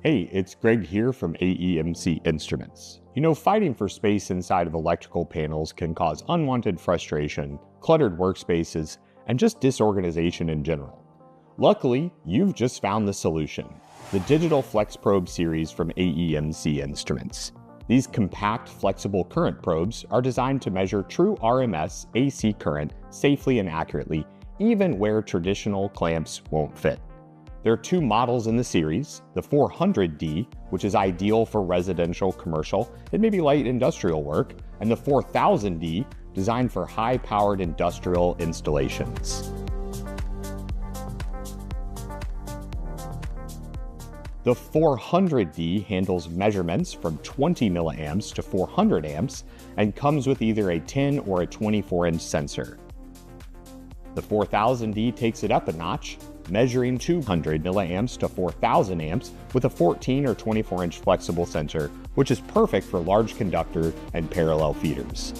Hey, it's Greg here from AEMC Instruments. Fighting for space inside of electrical panels can cause unwanted frustration, cluttered workspaces, and just disorganization in general. Luckily, you've just found the solution, the Digital FlexProbe series from AEMC Instruments. These compact, flexible current probes are designed to measure true RMS AC current safely and accurately, even where traditional clamps won't fit. There are two models in the series, the 400D, which is ideal for residential, commercial, and maybe light industrial work, and the 4000D, designed for high-powered industrial installations. The 400D handles measurements from 20 milliamps to 400 amps and comes with either a 10 or a 24-inch sensor. The 4000D takes it up a notch, measuring 200 milliamps to 4000 amps with a 14 or 24-inch flexible sensor, which is perfect for large conductor and parallel feeders.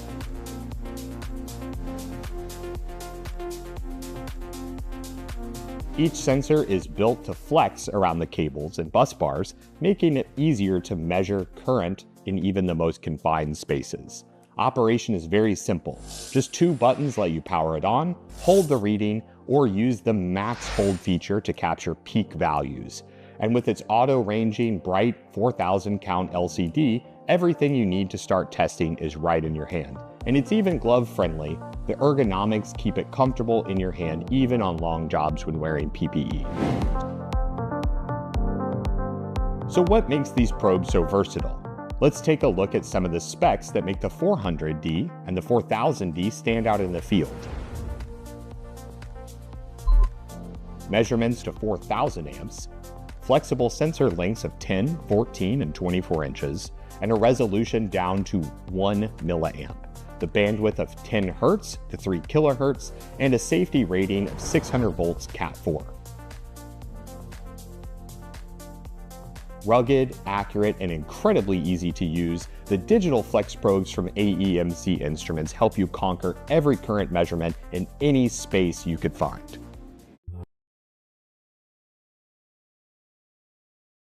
Each sensor is built to flex around the cables and bus bars, making it easier to measure current in even the most confined spaces. Operation is very simple. Just two buttons let you power it on, hold the reading, or use the max hold feature to capture peak values. And with its auto-ranging bright 4000 count LCD, everything you need to start testing is right in your hand. And it's even glove-friendly. The ergonomics keep it comfortable in your hand even on long jobs when wearing PPE. So what makes these probes so versatile? Let's take a look at some of the specs that make the 400D and the 4000D stand out in the field. Measurements to 4000 amps, flexible sensor lengths of 10, 14, and 24 inches, and a resolution down to 1 milliamp, the bandwidth of 10 Hz to 3 kHz, and a safety rating of 600 volts Cat4. Rugged, accurate, and incredibly easy to use, the Digital FlexProbes from AEMC Instruments help you conquer every current measurement in any space you could find.